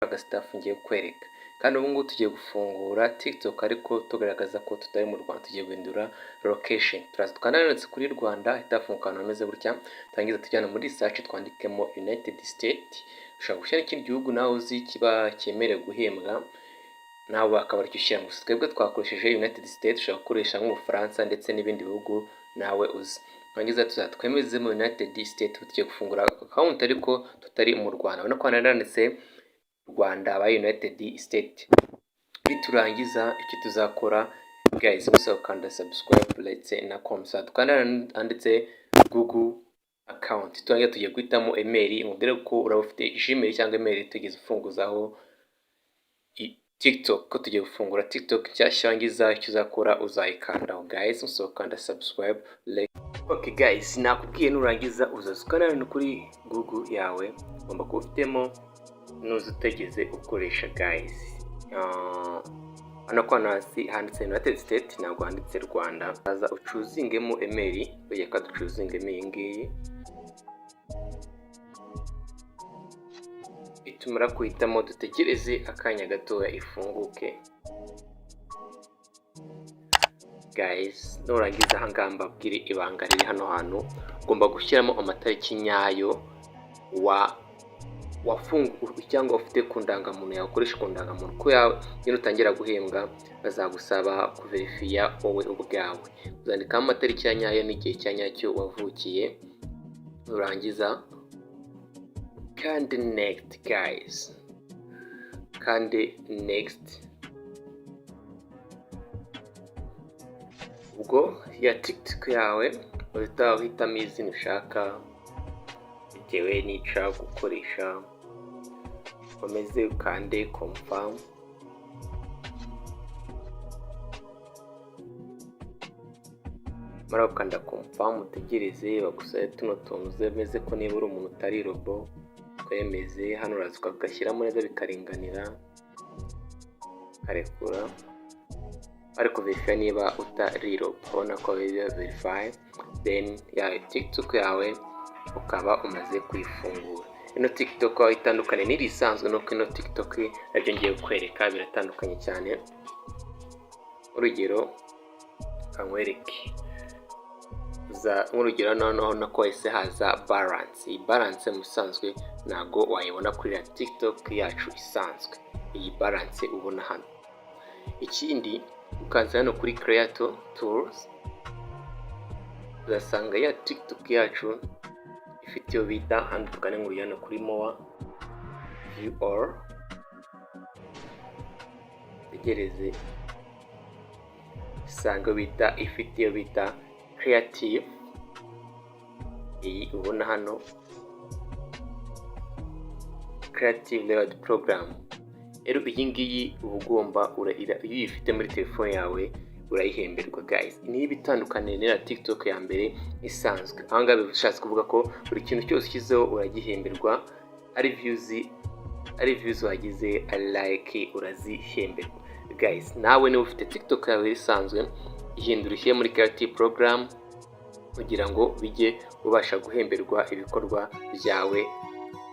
agastaff ngiye kwereka. Kandi ubu ngubu tugiye gufungura TikTok ariko tugaragaza ko tutari mu Rwanda, tugiye guhindura location. Turaza twananditse kuri Rwanda itafunguka ahantu hameze gutya, turangiza tujyana muri search twandikemo United States. Ushaka gushyira ikindi gihugu nawe uzi kiba cyemerewe guhembwa, nawe akaba aricyo ushyira. Gusa twebwe twakoresheje United States, ushaka gukoresha nk'Ubufaransa ndetse n'ibindi bihugu nawe uzi. Turangiza twemeze mu United States, tugiye gufungura account ariko tutari mu Rwanda. Urabona ko handitse Rwanda aba United States. Biturangiza icyo tuzakora guys, musokanda subscribe ndetse na komsa, tukanda handitse Google account. Turangiza tugiye guhitamo email, mubwire ko uraba ufite Gmail cyangwa email tugeze ufunguzaho TikTok, ko tugiye gufungura TikTok nshyashya. Wangiza icyo uzakora uzayikandaho guys, musokanda subscribe like. Okay guys, nakubwiye nurangiza uzazukana kuri Google yawe, ugomba kuba ufitemo nuzi utegeze ukoresha guys. Hano kwa hasi handitse United States, ntabwo handitse Rwanda. Aza ucuzingemo email, ugiye ka ducuzingemo iyi ngiyi. Itumara kuhitamo dutegereze akanya gatoya ifunguke guys. Nurangiza ahangaha mbabwire ibanga riri hano hantu, ugomba gushyiramo amatariki nyayo wafunguye cyangwa ufite ku ndangamuntu yawe, ukoresha ku ndangamuntu ko yawe. Iyo utangira guhembwa bazagusaba kuverifiya wowe ubwawe, uzandikamo amatariki ya nyayo n'igihe cya nyacyo wavukiye. Nurangiza kandi next guys, kandi next. Ubwo ya TikTok yawe uhitamo izina ushaka bitewe n'icyo gukoresha. Komeze ukande confirm. Mara ukanda confirm, utegereze bagusabe tuno tuntu zemeze ko niba uri umuntu utari robo, twemeze. Hano uraza ukagashyiramo neza bikaringanira, karekura. Ariko verify niba utari robo, ubona ko biba verify, then ya TikTok yawe ukaba umaze kuyifungura. Ino TikTok aho itandukanye n'iri isanzwe, nuko ino TikTok nabyo ngiye kwereka biratandukanye cyane. Urugero kankwereke nk'urugero noneho nako ese haza balance. Iyi balance musanzwe ntago wayibona kuri ya TikTok yacu isanzwe. Iyi balance ubona hano. Ikindi ukaza hano kuri creator tools, uzasanga ya TikTok yacu ifite iyo bita hano. Tugane hano kuri more view all, tegereze usanga bita ifite iyo bita creative. Iyi ubona hano creative layout program. Rero iyi ngiyi uba ugomba iyo uyifite muri telefone yawe urayihemberwa guys. Niba itandukanye na TikTok ya mbere isanzwe, ahangaha bishatse kuvuga ko buri kintu cyose ushyizeho uragihemberwa. ari views wagize, like urazihemberwa guys. Nawe niba ufite TikTok yawe isanzwe, ihindura ishyire muri creative program kugira ngo bijye ubasha guhemberwa ibikorwa byawe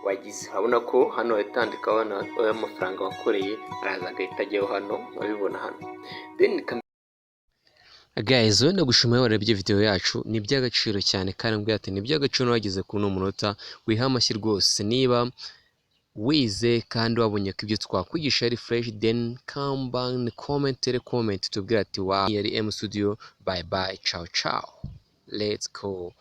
wagize. Urabona ko hano hitandikaho amafaranga wakoreye, araza agahita ajyaho hano, wabibona hano. Then guys, wenda gushima warebye video yacu, ni by'agaciro cyane kandi mbwira ati ni by'agaciro wageze ku munota. Wiha amashyi rwose niba wize kandi wabonye ko ibyo twakwigisha ari fresh, then come back comment tubwira ati wow, yari M Studio. Bye bye, ciao ciao, let's go.